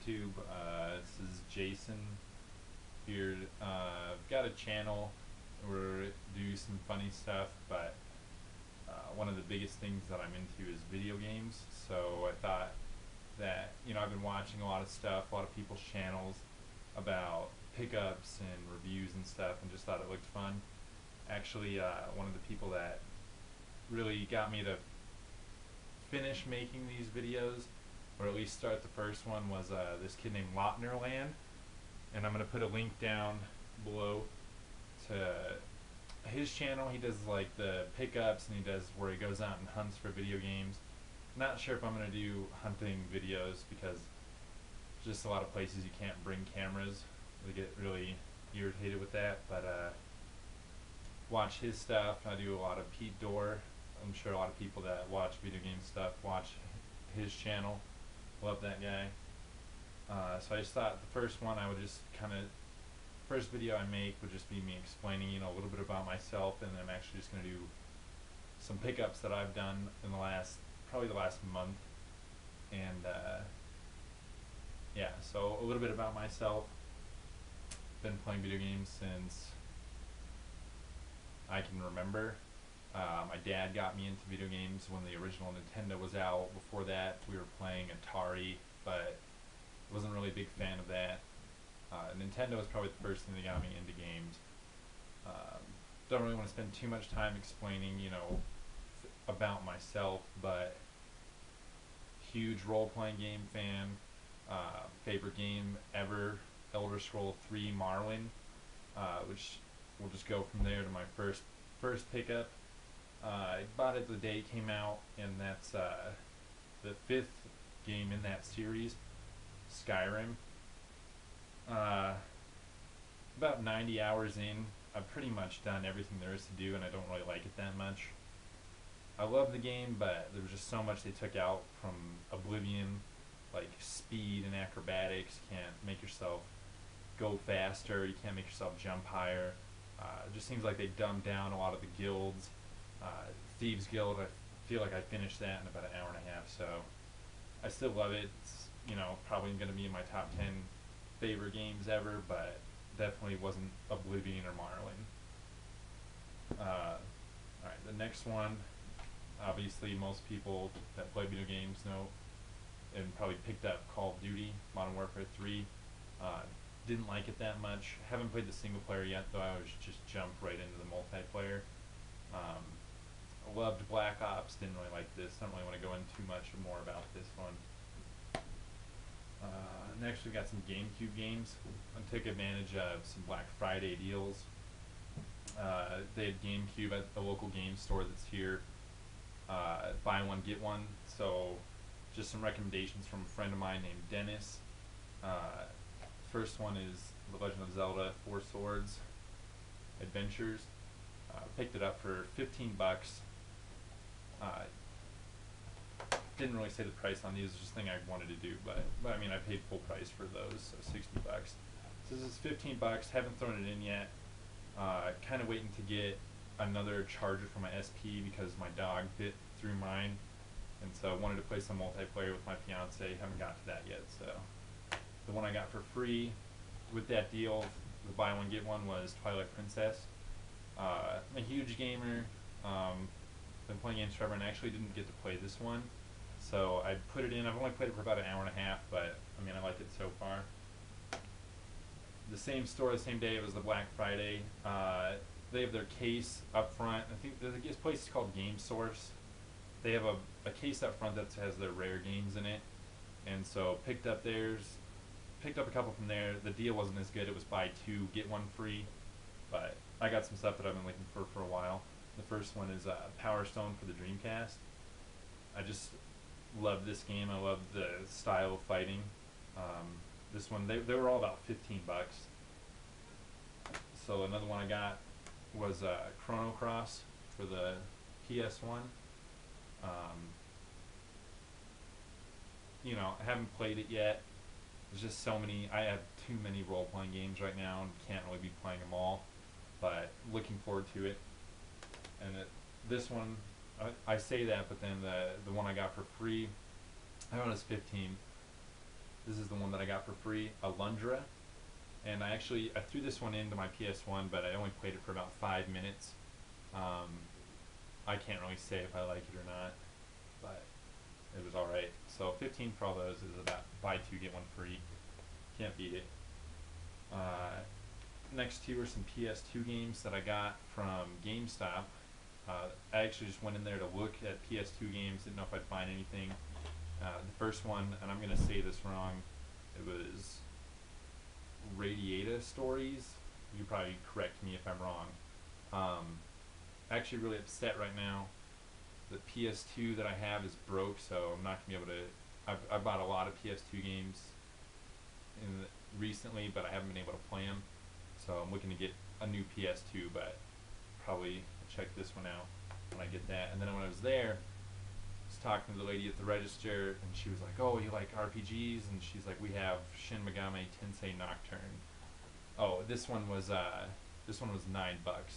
YouTube. This is Jason here. I've got a channel where I do some funny stuff, but one of the biggest things that I'm into is video games. So I thought that, I've been watching a lot of stuff, a lot of people's channels about pickups and reviews and stuff, and just thought it looked fun. Actually, one of the people that really got me to finish making these videos, or at least start the first one, was this kid named Lottnerland, and I'm going to put a link down below to his channel. He does like the pickups, and he does where he goes out and hunts for video games. Not sure if I'm going to do hunting videos because there's just a lot of places you can't bring cameras. They get really irritated with that, but watch his stuff. I do a lot of Pete Dorr. I'm sure a lot of people that watch video game stuff watch his channel. Love that guy. So I just thought the first one I would just first video I make would just be me explaining, a little bit about myself, and I'm actually just going to do some pickups that I've done in probably the last month. And yeah, so a little bit about myself. Been playing video games since I can remember. My dad got me into video games when the original Nintendo was out. Before that, we were playing Atari, but wasn't really a big fan of that. Nintendo was probably the first thing that got me into games. Don't really want to spend too much time explaining, about myself, but huge role-playing game fan. Favorite game ever, Elder Scrolls 3 Morrowind, which we'll just go from there to my first pickup. I bought it the day it came out, and that's the 5th game in that series, Skyrim. About 90 hours in, I've pretty much done everything there is to do, and I don't really like it that much. I love the game, but there was just so much they took out from Oblivion, like speed and acrobatics. You can't make yourself go faster, you can't make yourself jump higher. It just seems like they dumbed down a lot of the guilds. Thieves Guild, I feel like I finished that in about an hour and a half, so I still love it. It's, probably going to be in my top 10 favorite games ever, but definitely wasn't Oblivion or Morrowind. Alright, the next one, obviously most people that play video games know and probably picked up Call of Duty, Modern Warfare 3. Didn't like it that much. Haven't played the single player yet, though. I always just jump right into the multiplayer. Loved Black Ops, didn't really like this. Don't really want to go into too much more about this one. Next we got some GameCube games. I took advantage of some Black Friday deals. They had GameCube at a local game store that's here. Buy one, get one. So just some recommendations from a friend of mine named Dennis. First one is The Legend of Zelda 4 Swords Adventures. Picked it up for 15 bucks. Didn't really say the price on these, it's just a thing I wanted to do, but I mean I paid full price for those, so 60 bucks. So this is 15 bucks, haven't thrown it in yet. Kind of waiting to get another charger for my SP because my dog bit through mine, and so I wanted to play some multiplayer with my fiance. Haven't got to that yet, so the one I got for free with that deal, the buy one get one, was Twilight Princess. I'm a huge gamer, been playing games forever, and I actually didn't get to play this one, so I put it in. I've only played it for about an hour and a half, but I mean I like it so far. The same store, the same day, it was the Black Friday. They have their case up front. I think this place is called Game Source. They have a case up front that has their rare games in it, and so picked up theirs. Picked up a couple from there. The deal wasn't as good. It was buy two, get one free, but I got some stuff that I've been looking for a while. The first one is Power Stone for the Dreamcast. I just love this game. I love the style of fighting. This one, they were all about 15 bucks. So another one I got was Chrono Cross for the PS1. Um, I haven't played it yet. There's just so many. I have too many role-playing games right now and can't really be playing them all. But looking forward to it. And this one, I say that, but then the one I got for free, I know it's 15. This is the one that I got for free, Alundra. And I threw this one into my PS1, but I only played it for about 5 minutes. I can't really say if I like it or not, but it was alright. So 15 for all those is about buy two get one free. Can't beat it. Next two are some PS2 games that I got from GameStop. I actually just went in there to look at PS2 games, didn't know if I'd find anything. The first one, and I'm going to say this wrong, it was Radiata Stories. You could probably correct me if I'm wrong. Actually really upset right now. The PS2 that I have is broke, so I'm not going to be able to... I've bought a lot of PS2 games recently, but I haven't been able to play them. So I'm looking to get a new PS2, but probably check this one out when I get that. And then when I was there, I was talking to the lady at the register, and she was like, "Oh, you like RPGs?" And she's like, "We have Shin Megami Tensei Nocturne." Oh, this one was $9,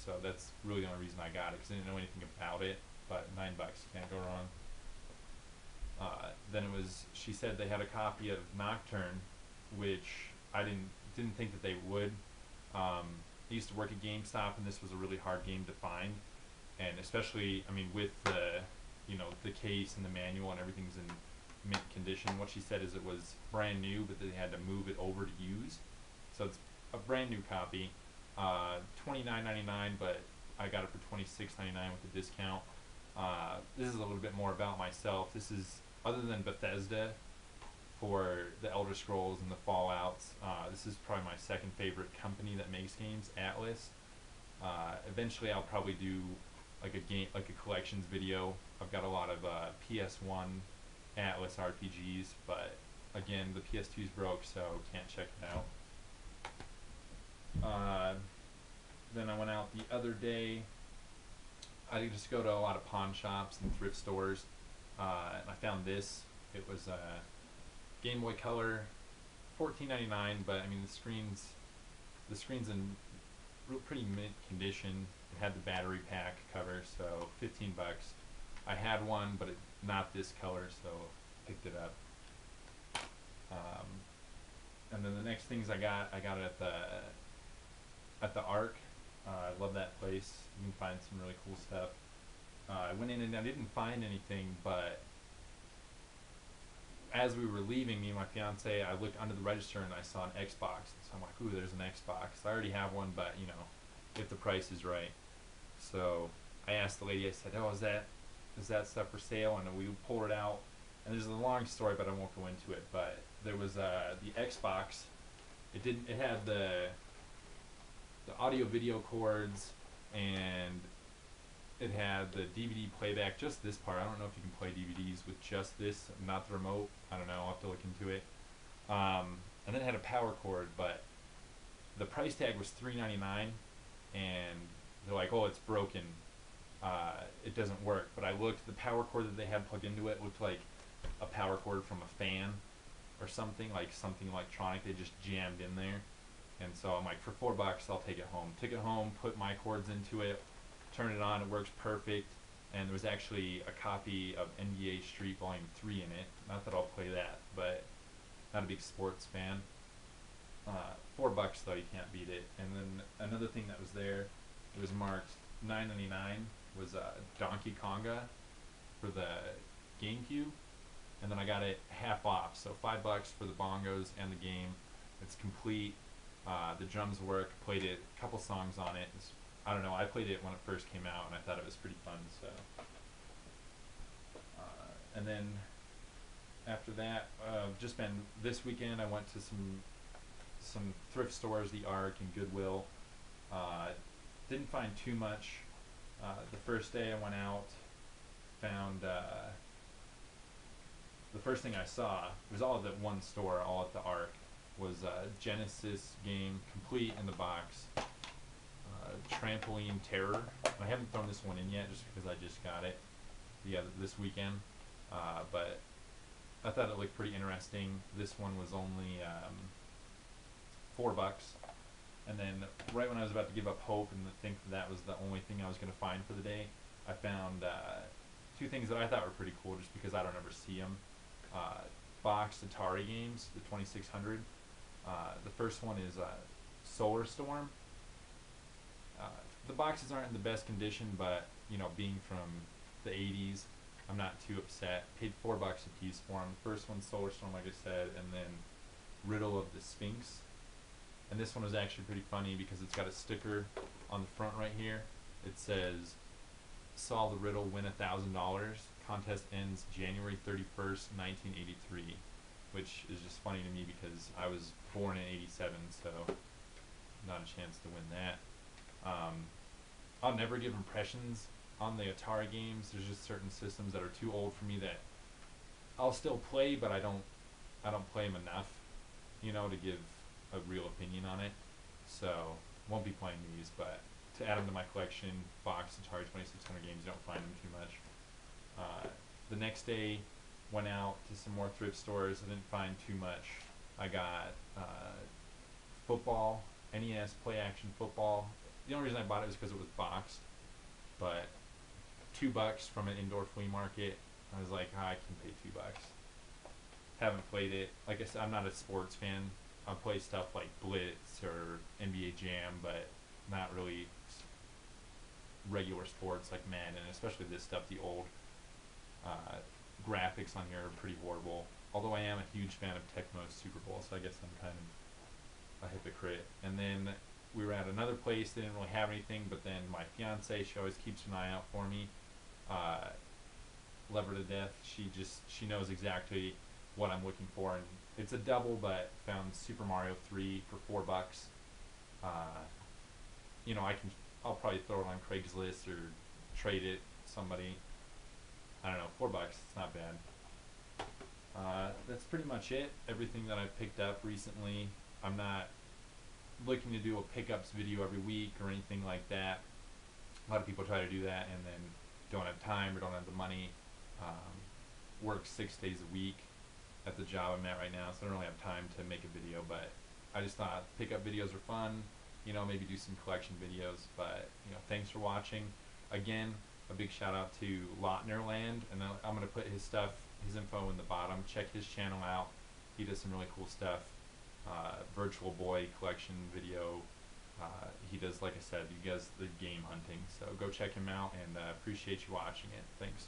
so that's really the only reason I got it, because I didn't know anything about it. But $9, you can't go wrong. Then she said they had a copy of Nocturne, which I didn't think that they would. I used to work at GameStop, and this was a really hard game to find, and especially, with the case and the manual and everything's in mint condition. What she said is it was brand new, but they had to move it over to use. So it's a brand new copy, $29.99, but I got it for $26.99 with the discount. This is a little bit more about myself. This is, other than Bethesda for the Elder Scrolls and the Fallouts, this is probably my second favorite company that makes games, Atlas. Eventually I'll probably do like a collections video. I've got a lot of PS1 Atlas RPGs, but again, the PS2's broke, so can't check it out. Then I went out the other day. I just go to a lot of pawn shops and thrift stores, and I found this. It was Game Boy Color, $14.99, but the screen's in pretty mint condition. It had the battery pack cover, so 15 bucks. I had one, but not this color, so picked it up. And then the next things I got it at the Arc. I love that place. You can find some really cool stuff. I went in and I didn't find anything, but as we were leaving, me and my fiance, I looked under the register and I saw an Xbox. So I'm like, ooh, there's an Xbox. I already have one, but if the price is right. So I asked the lady, I said, "Oh, is that stuff for sale?" And we pulled it out. And there's a long story, but I won't go into it. But there was the Xbox. It had the audio video cords, and it had the DVD playback, just this part. I don't know if you can play DVDs with just this, not the remote. I don't know, I'll have to look into it. And then it had a power cord, but the price tag was $3.99, and they're like, "Oh, it's broken. It doesn't work." But I looked, the power cord that they had plugged into it looked like a power cord from a fan or something electronic they just jammed in there. And so I'm like, for $4, I'll take it home. Took it home, put my cords into it, turn it on, it works perfect. And there was actually a copy of NBA Street Volume 3 in it. Not that I'll play that, but not a big sports fan. $4 though, you can't beat it. And then another thing that was there, it was marked $9.99, was Donkey Konga for the GameCube. And then I got it half off, so $5 for the bongos and the game. It's complete. The drums work. Played it, a couple songs on it. I don't know, I played it when it first came out, and I thought it was pretty fun. So, and then after that, just been this weekend. I went to some thrift stores, the Arc and Goodwill. Didn't find too much. The first day I went out, found the first thing I saw was all at that one store, all at the Arc. was a Genesis game, complete in the box. Trampoline Terror. I haven't thrown this one in yet, just because I just got it this weekend. But I thought it looked pretty interesting. This one was only $4. And then right when I was about to give up hope and think that was the only thing I was going to find for the day, I found two things that I thought were pretty cool, just because I don't ever see them. Boxed Atari games, the 2600. The first one is Solar Storm. The boxes aren't in the best condition, but being from the 80s, I'm not too upset. Paid $4 a piece for them. First one, Solar Storm, like I said, and then Riddle of the Sphinx. And this one was actually pretty funny because it's got a sticker on the front right here. It says, "Solve the riddle, win $1,000. Contest ends January 31st, 1983." Which is just funny to me because I was born in '87, so not a chance to win that. I'll never give impressions on the Atari games. There's just certain systems that are too old for me that I'll still play, but I don't play them enough, to give a real opinion on it. So won't be playing these, but to add them to my collection, box Atari 2600 games, you don't find them too much. The next day, went out to some more thrift stores. I didn't find too much. I got football, NES play action football. The only reason I bought it was because it was boxed, but $2 from an indoor flea market. I was like, I can pay $2. Haven't played it. Like I said, I'm not a sports fan. I'll play stuff like Blitz or NBA Jam, but not really regular sports like Madden, especially this stuff. The old graphics on here are pretty horrible. Although I am a huge fan of Tecmo's Super Bowl, so I guess I'm kind of a hypocrite. And then we were at another place. They didn't really have anything, but then my fiance, she always keeps an eye out for me. Love her to death. She knows exactly what I'm looking for, and it's a double, but found Super Mario 3 for $4. I'll probably throw it on Craigslist or trade it somebody. I don't know, $4. It's not bad. That's pretty much it. Everything that I've picked up recently. I'm not looking to do a pickups video every week or anything like that. A lot of people try to do that and then don't have time or don't have the money. Work 6 days a week at the job I'm at right now, so I don't really have time to make a video, but I just thought pickup videos are fun, maybe do some collection videos. But thanks for watching. Again, a big shout out to Lottnerland, and I'm going to put his info in the bottom. Check his channel out. He does some really cool stuff. Virtual Boy collection video. He does, like I said, he does the game hunting, so go check him out, and appreciate you watching it. Thanks.